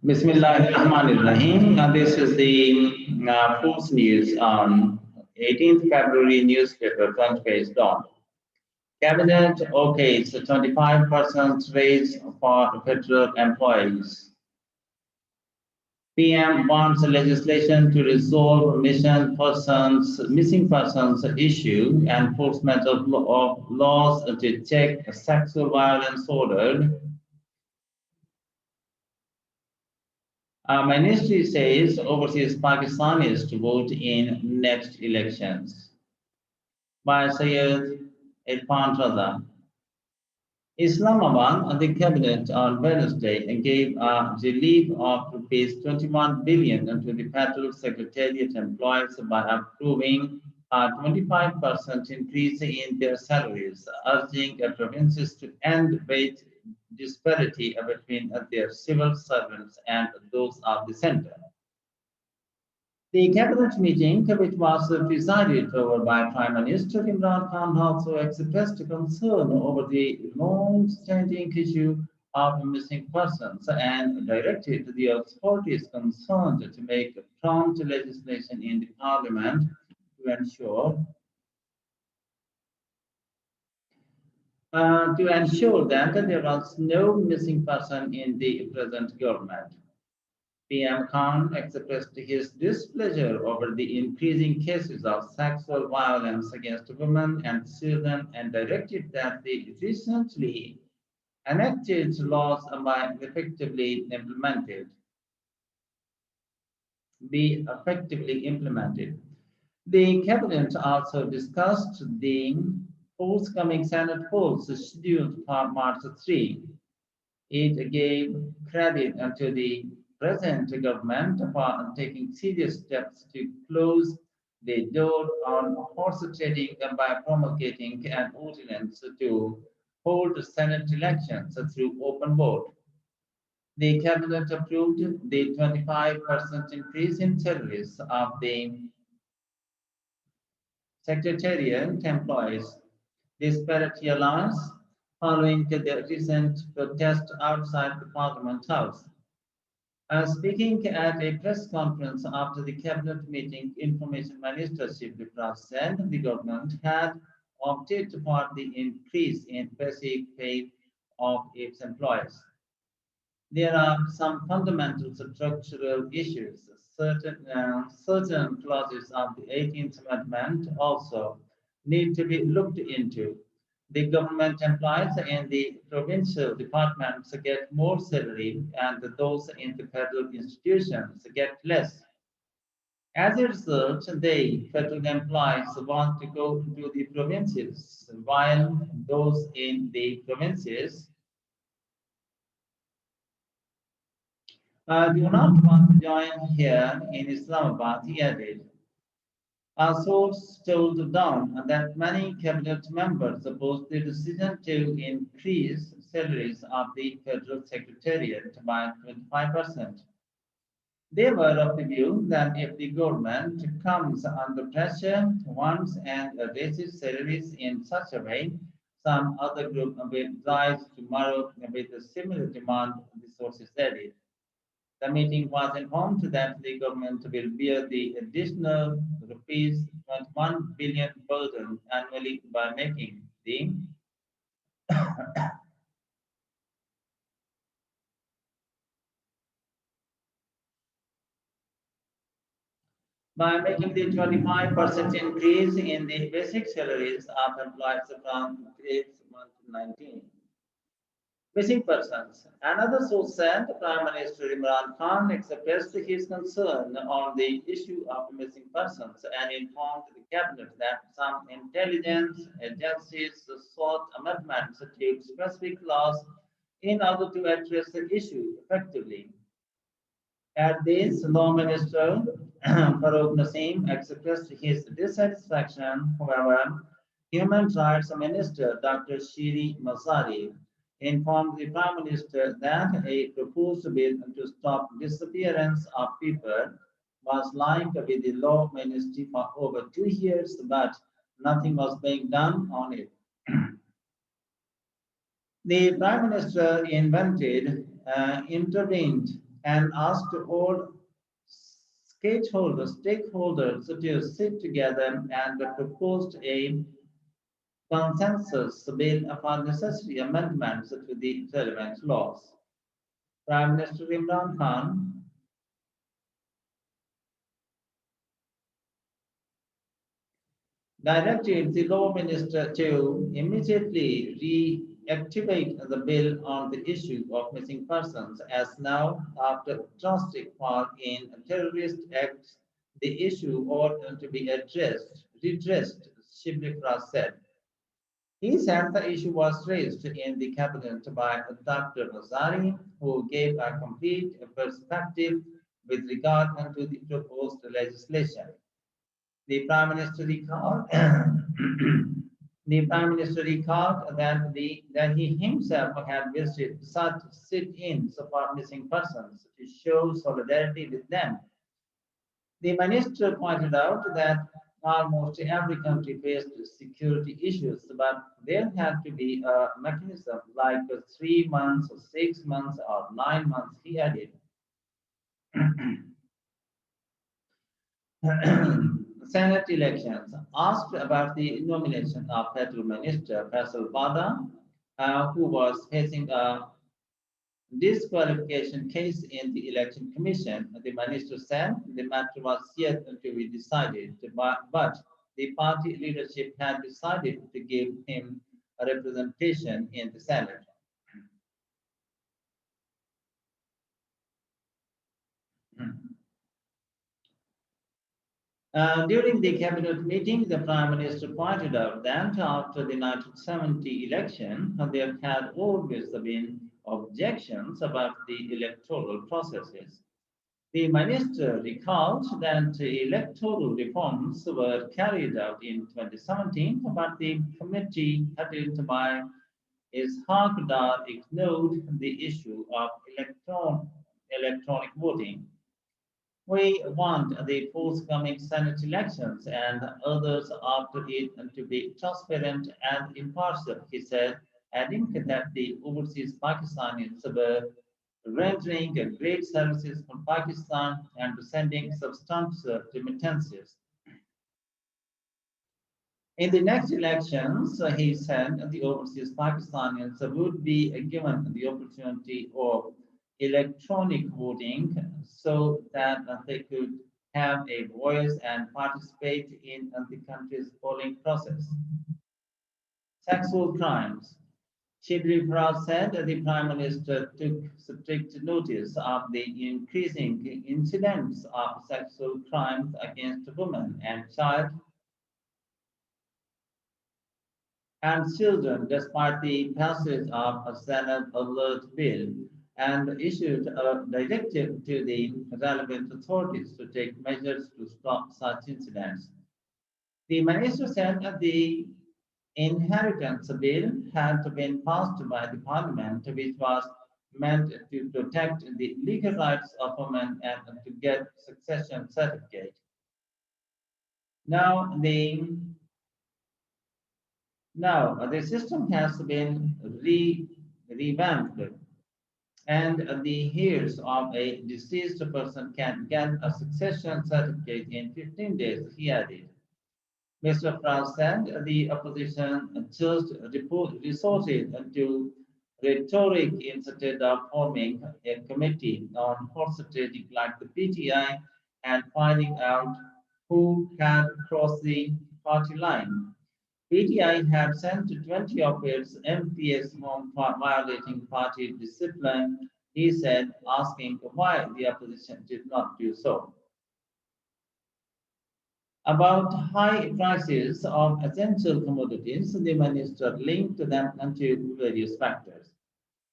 Bismillahirrahmanirrahim. This is the Fox News on 18th February newspaper front page dot. Cabinet okays 25% raise for federal employees. PM wants legislation to resolve missing persons issue, enforcement of laws to check sexual violence ordered. Ministry says overseas Pakistanis to vote in next elections. By Syed Irfan Raza. Islamabad, the cabinet on Wednesday gave a relief of rupees 21 billion to the federal secretariat employees by approving a 25% increase in their salaries, urging the provinces to end wage disparity between their civil servants and those of the center. The cabinet meeting, which was presided over by Prime Minister Imran Khan, also expressed concern over the long-standing issue of missing persons and directed the authorities concerned to make prompt legislation in the parliament to ensure that there was no missing person in the present government. PM Khan expressed his displeasure over the increasing cases of sexual violence against women and children and directed that the recently enacted laws be effectively implemented. The cabinet also discussed the forthcoming Senate polls scheduled for March 3. It gave credit to the present government for taking serious steps to close the door on horse trading by promulgating an ordinance to hold Senate elections through open vote. The cabinet approved the 25% increase in salaries of the secretariat employees. Disparity allowance following the recent protest outside the Parliament House. Speaking at a press conference after the cabinet meeting, Information Minister Shivdiprat said the government had opted for the increase in basic pay of its employees. There are some fundamental structural issues. Certain clauses of the 18th Amendment also need to be looked into. The government employees in the provincial departments get more salary, and those in the federal institutions get less. As a result, the federal employees want to go to the provinces, while those in the provinces do not want to join here in Islamabad, he added. A source told Dawn that many cabinet members opposed the decision to increase salaries of the federal secretariat by 25%. They were of the view that if the government comes under pressure once and raises salaries in such a way, some other group will rise tomorrow with a similar demand, the sources added. The meeting was informed that the government will bear the additional rupees 21 billion burden annually by making the 25% increase in the basic salaries of employees from 8th month 19. Missing persons. Another source said Prime Minister Imran Khan expressed his concern on the issue of missing persons and informed the cabinet that some intelligence agencies sought amendments to specific laws in order to address the issue effectively. At this, Law Minister Farouk Naseem expressed his dissatisfaction. However, Human Rights Minister Dr. Shiri Masari informed the Prime Minister that a proposed bill to stop disappearance of people was lying with the Law Ministry for over 2 years, but nothing was being done on it. The Prime Minister intervened and asked all stakeholders to sit together and proposed a consensus bill for necessary amendments to the relevant laws. Prime Minister Imran Khan directed the law minister to immediately reactivate the bill on the issue of missing persons, as now, after drastic fall in terrorist acts, the issue ought to be redressed, Shibli Fras said. He said the issue was raised in the cabinet by Dr. Azari, who gave a complete perspective with regard to the proposed legislation. The Prime Minister recalled the Prime Minister recalled that he himself had visited such sit-ins for missing persons to show solidarity with them. The minister pointed out that almost every country faced security issues, but there had to be a mechanism like 3 months or 6 months or 9 months, he added. Senate elections. Asked about the nomination of Federal Minister Faisal Bada, who was facing a disqualification case in the Election Commission, the minister said the matter was yet to be decided, but the party leadership had decided to give him a representation in the Senate. During the cabinet meeting, the Prime Minister pointed out that after the 1970 election, there had always been objections about the electoral processes. The minister recalled that electoral reforms were carried out in 2017, but the committee headed by Ishaq Dar ignored the issue of electronic voting. We want the forthcoming Senate elections and others after it to be transparent and impartial, he said, adding that the overseas Pakistanis were rendering great services for Pakistan and sending substantial remittances. In the next elections, he said the overseas Pakistanis would be given the opportunity of electronic voting so that they could have a voice and participate in the country's polling process. Sexual crimes. Shibli Prasad said that the Prime Minister took strict notice of the increasing incidents of sexual crimes against women and children, despite the passage of a Senate Alert Bill, and issued a directive to the relevant authorities to take measures to stop such incidents. The minister said that the Inheritance Bill had been passed by the Parliament, which was meant to protect the legal rights of women and to get succession certificate. Now the system has been revamped, and the heirs of a deceased person can get a succession certificate in 15 days, he added. Mr. Franz said the opposition just resorted to rhetoric instead of forming a committee on horse trading like the PTI and finding out who had crossed the party line. PTI had sent 20 of its MPs home for violating party discipline, he said, asking why the opposition did not do so. About high prices of essential commodities, the minister linked them to various factors.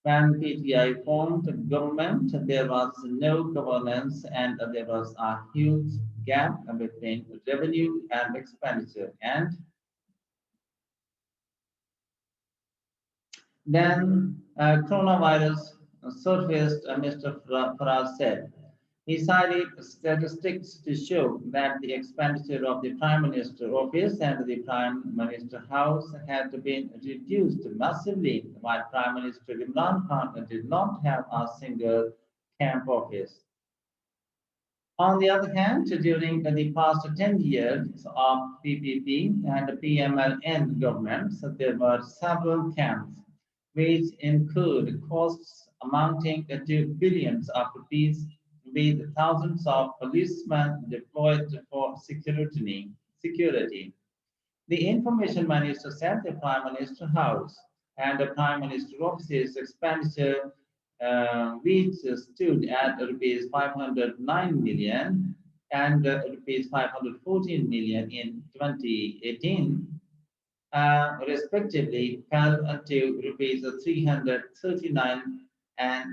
When PTI formed government, there was no governance and there was a huge gap between revenue and expenditure. And then coronavirus surfaced, Mr. Faraz said. He cited statistics to show that the expenditure of the Prime Minister office and the Prime Minister House had been reduced massively, while Prime Minister Imran Khan did not have a single camp office. On the other hand, during the past 10 years of PPP and PMLN governments, there were several camps which incurred costs amounting to billions of rupees, with thousands of policemen deployed for security. The information minister said the Prime Minister House and the Prime Minister Office's expenditure, which stood at rupees 509 million and rupees 514 million in 2018, respectively, fell to rupees 339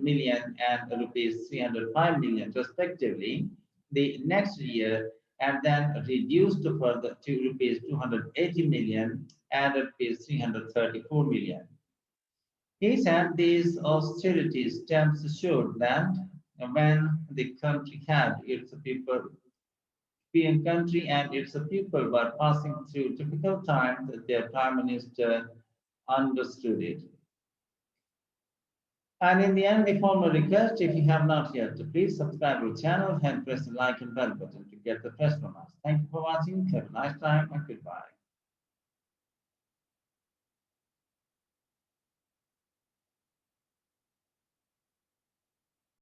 million and rupees 305 million, respectively, the next year, and then reduced further to rupees 280 million and rupees 334 million. He said these austerity steps showed that when the country had its people, European country and its people were passing through difficult times, their prime minister understood it. And in the end, a formal request, if you have not yet, to please subscribe to the channel and press the like and bell button to get the press from us. Thank you for watching. Have a nice time and goodbye.